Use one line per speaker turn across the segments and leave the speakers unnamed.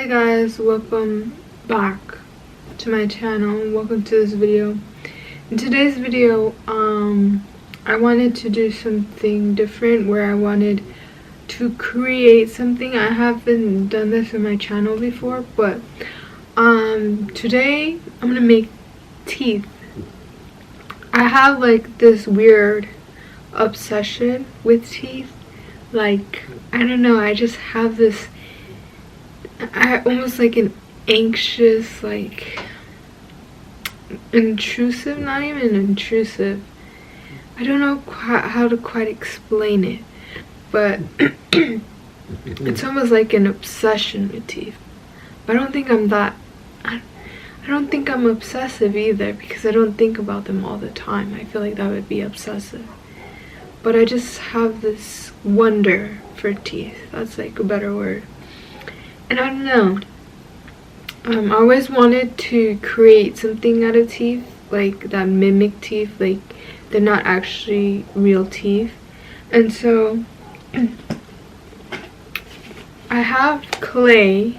Hey guys, welcome back to my channel. Welcome to this video. In today's video, I wanted to do something different where I wanted to create something. I haven't done this on my channel before, but today I'm gonna make teeth. I have like this weird obsession with teeth. Like, I don't know, I just have this almost like an anxious, like intrusive, not even intrusive, I don't know how to quite explain it, but it's almost like an obsession with teeth. But I don't think I'm that, I don't think I'm obsessive either, because I don't think about them all the time. I feel like that would be obsessive. But I just have this wonder for teeth. That's like a better word. And I don't know. I always wanted to create something out of teeth, like that mimic teeth, like they're not actually real teeth. And so I have clay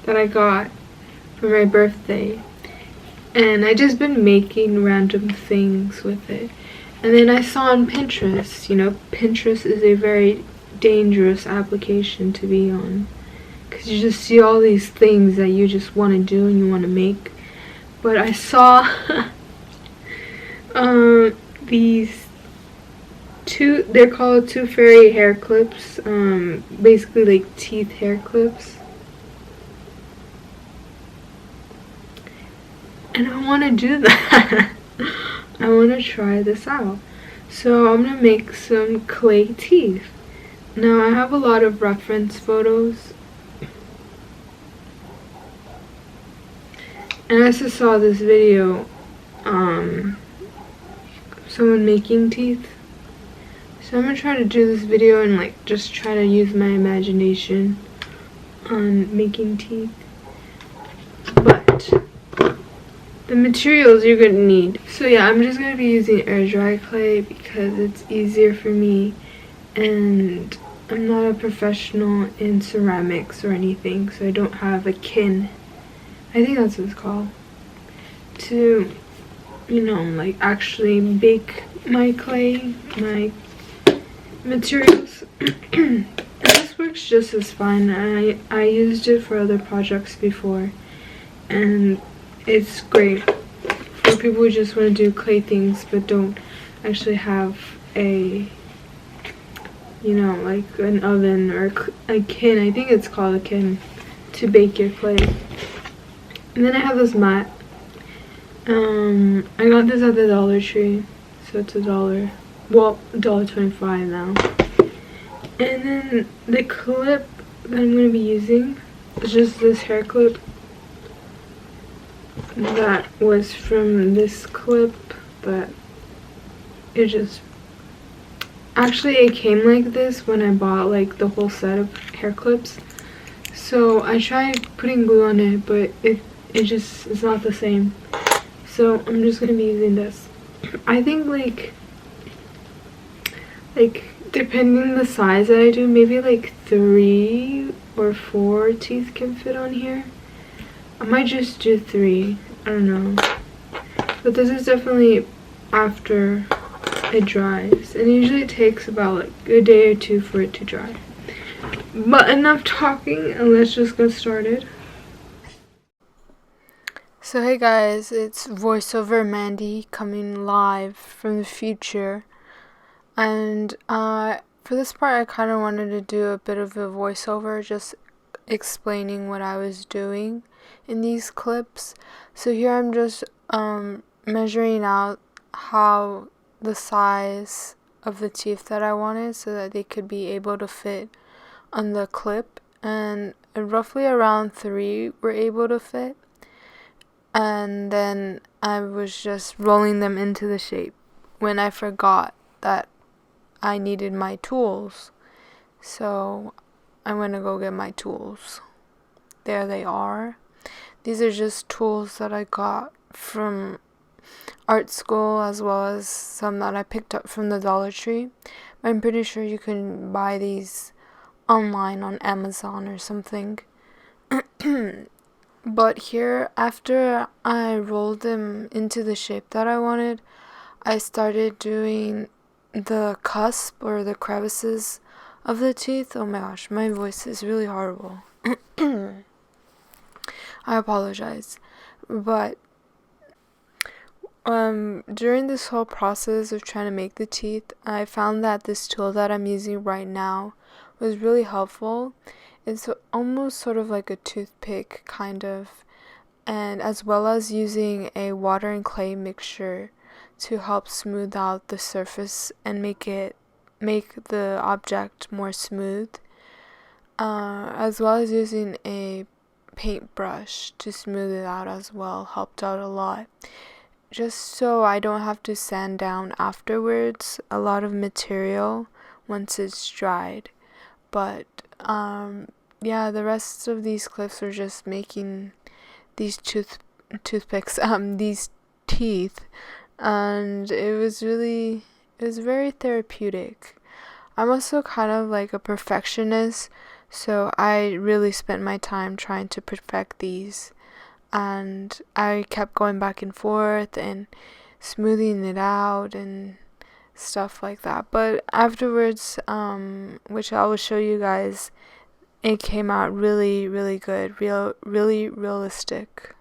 that I got for my birthday, and I just been making random things with it. And then I saw on Pinterest, you know, Pinterest is a very dangerous application to be on, because you just see all these things that you just want to do and you want to make. But I saw these two, they're called two fairy hair clips, basically like teeth hair clips. And I want to do that. I want to try this out. So I'm going to make some clay teeth. Now I have a lot of reference photos. And I just saw this video, someone making teeth. So I'm gonna try to do this video and like just try to use my imagination on making teeth. But the materials you're gonna need. So yeah, I'm just gonna be using air dry clay because it's easier for me, and I'm not a professional in ceramics or anything, so I don't have a kin, I think that's what it's called, to, you know, like actually bake my clay, my materials. And this works just as fine. I used it for other projects before, and it's great for people who just want to do clay things but don't actually have a, you know, like an oven or a kin, I think it's called a kin, to bake your clay. And then I have this mat. I got this at the Dollar Tree, so it's $1. Well, $1.25 now. And then the clip that I'm gonna be using is just this hair clip that was from this clip, but it just, actually it came like this when I bought like the whole set of hair clips. So I tried putting glue on it, but it's not the same. So I'm just gonna be using this. I think like depending the size that I do, maybe like 3 or 4 teeth can fit on here. I might just do 3, I don't know. But this is definitely after it dries, and it usually takes about like a day or 2 for it to dry. But enough talking, and let's just get started. So hey guys, it's voiceover Amandy coming live from the future, and for this part I kind of wanted to do a bit of a voiceover, just explaining what I was doing in these clips. So here I'm just measuring out how the size of the teeth that I wanted so that they could be able to fit on the clip, and roughly around 3 were able to fit. And then I was just rolling them into the shape when I forgot that I needed my tools. So I'm gonna go get my tools. There they are. These are just tools that I got from art school, as well as some that I picked up from the Dollar Tree. I'm pretty sure you can buy these online on Amazon or something. But here, after I rolled them into the shape that I wanted, I started doing the cusp or the crevices of the teeth. Oh my gosh, my voice is really horrible. I apologize. But during this whole process of trying to make the teeth, I found that this tool that I'm using right now was really helpful. It's almost sort of like a toothpick, kind of, and as well as using a water and clay mixture to help smooth out the surface and make the object more smooth, as well as using a paintbrush to smooth it out as well, helped out a lot. Just so I don't have to sand down afterwards a lot of material once it's dried. But yeah, the rest of these clips are just making these toothpicks, these teeth, and it was very therapeutic. I'm also kind of like a perfectionist, so I really spent my time trying to perfect these, and I kept going back and forth and smoothing it out and stuff like that. But afterwards, which I will show you guys, it came out really, really good, really realistic.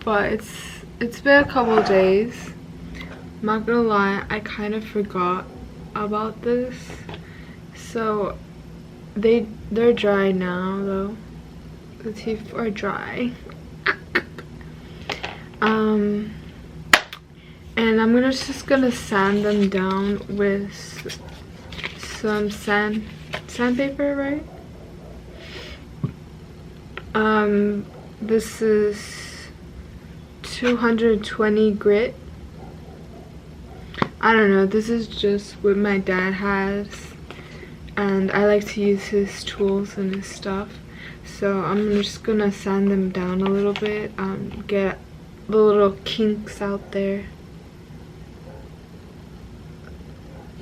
But it's been a couple days. I'm not gonna lie, I kind of forgot about this. So they're dry now though. The teeth are dry. And I'm just gonna sand them down with some sandpaper, right? This is 220 grit. I don't know, this is just what my dad has, and I like to use his tools and his stuff. So I'm just gonna sand them down a little bit, get the little kinks out there.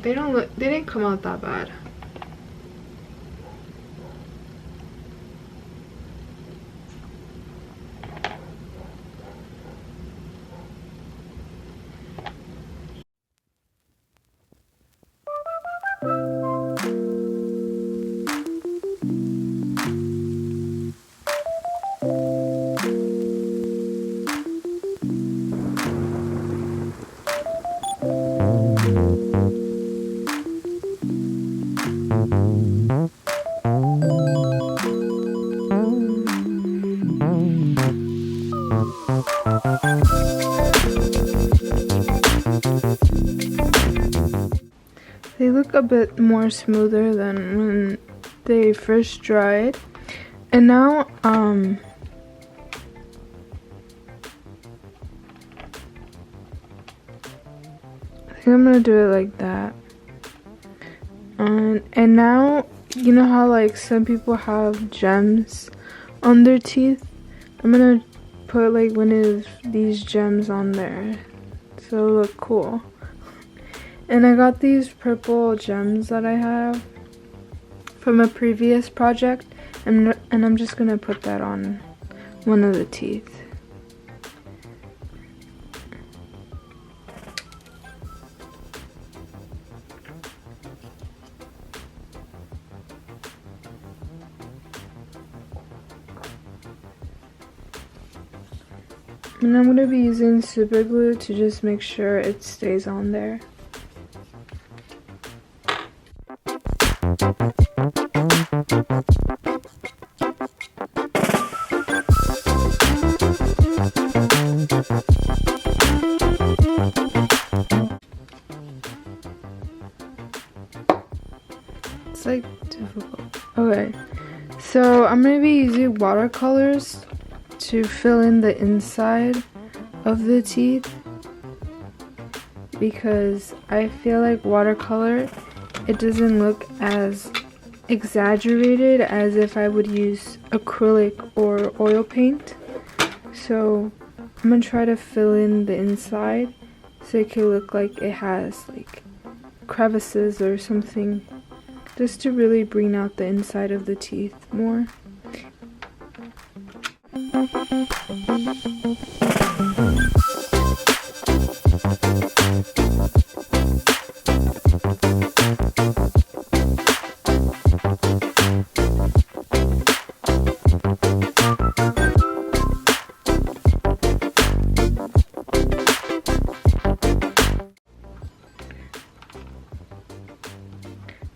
They didn't come out that bad. They look a bit more smoother than when they first dried. And now, I think I'm gonna do it like that. And now, you know how like some people have gems on their teeth? I'm gonna put like one of these gems on there so it'll look cool. And I got these purple gems that I have from a previous project, and I'm just gonna put that on one of the teeth. And I'm gonna be using super glue to just make sure it stays on there. Okay, so I'm going to be using watercolors to fill in the inside of the teeth, because I feel like watercolor, it doesn't look as exaggerated as if I would use acrylic or oil paint. So I'm gonna try to fill in the inside so it can look like it has like crevices or something, just to really bring out the inside of the teeth more.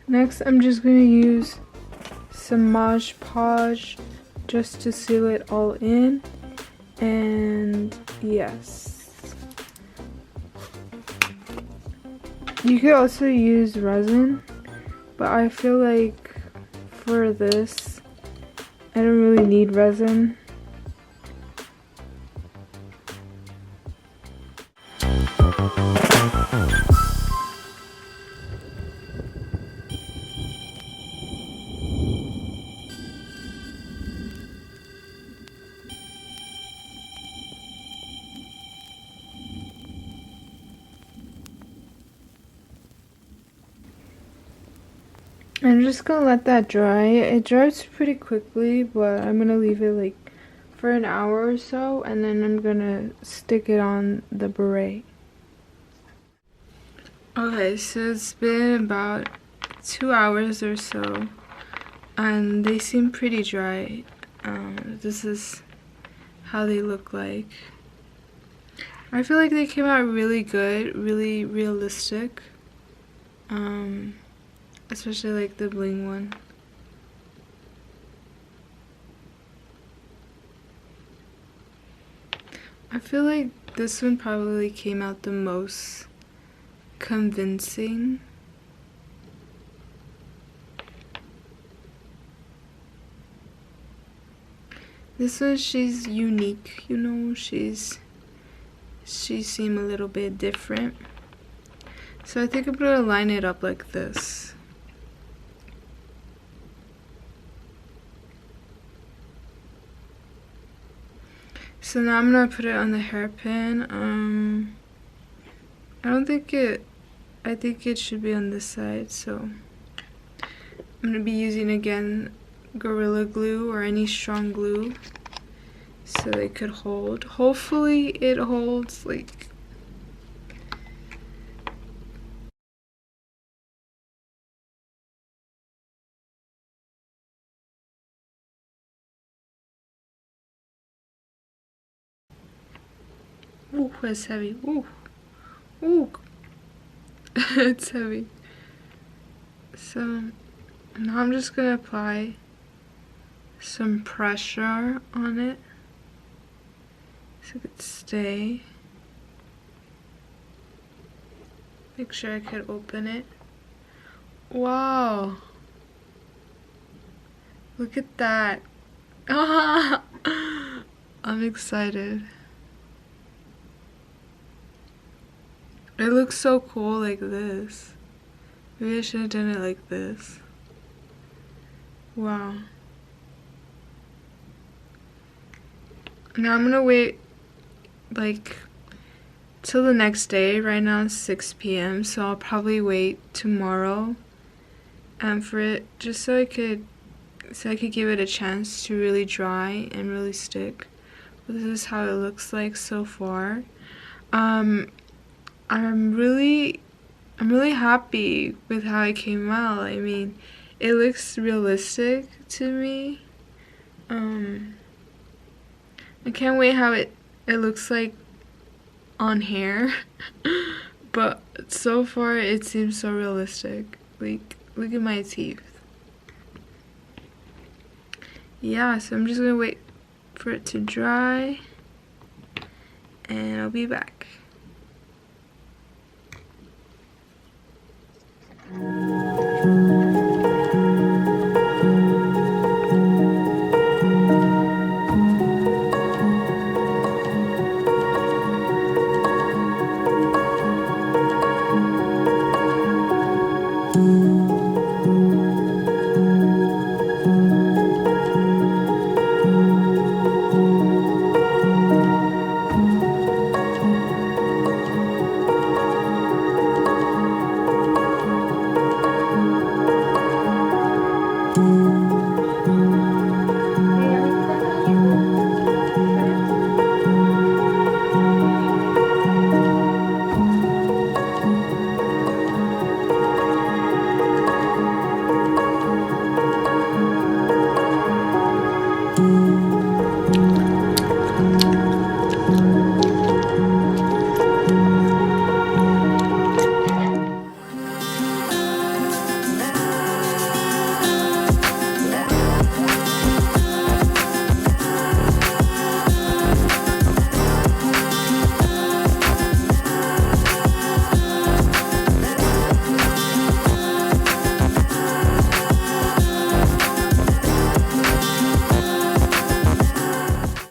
Next, I'm just going to use some Mod Podge just to seal it all in. And yes, you could also use resin, but I feel like for this, I don't really need resin. I'm just gonna let that dry. It dries pretty quickly, but I'm gonna leave it like for an hour or so, and then I'm gonna stick it on the beret. Okay, so it's been about 2 hours or so, and they seem pretty dry. This is how they look like. I feel like they came out really good, really realistic. Especially like the bling one. I feel like this one probably came out the most convincing. This one, she's unique, you know, she seemed a little bit different. So I think I'm gonna line it up like this. So now I'm gonna put it on the hairpin. I think it should be on this side, so I'm gonna be using again Gorilla Glue or any strong glue so they could hold. Hopefully it holds like ooh, it's heavy. Ooh. Ooh. It's heavy. So now I'm just gonna apply some pressure on it so it could stay. Make sure I could open it. Wow. Look at that. I'm excited. It looks so cool like this. Maybe I should have done it like this. Wow. Now I'm gonna wait like till the next day. Right now it's 6 p.m. so I'll probably wait tomorrow for it, just so I could give it a chance to really dry and really stick. But this is how it looks like so far. I'm really happy with how it came out. I mean, it looks realistic to me. I can't wait how it looks like on hair. But so far it seems so realistic. Like, look at my teeth. Yeah, so I'm just gonna wait for it to dry and I'll be back.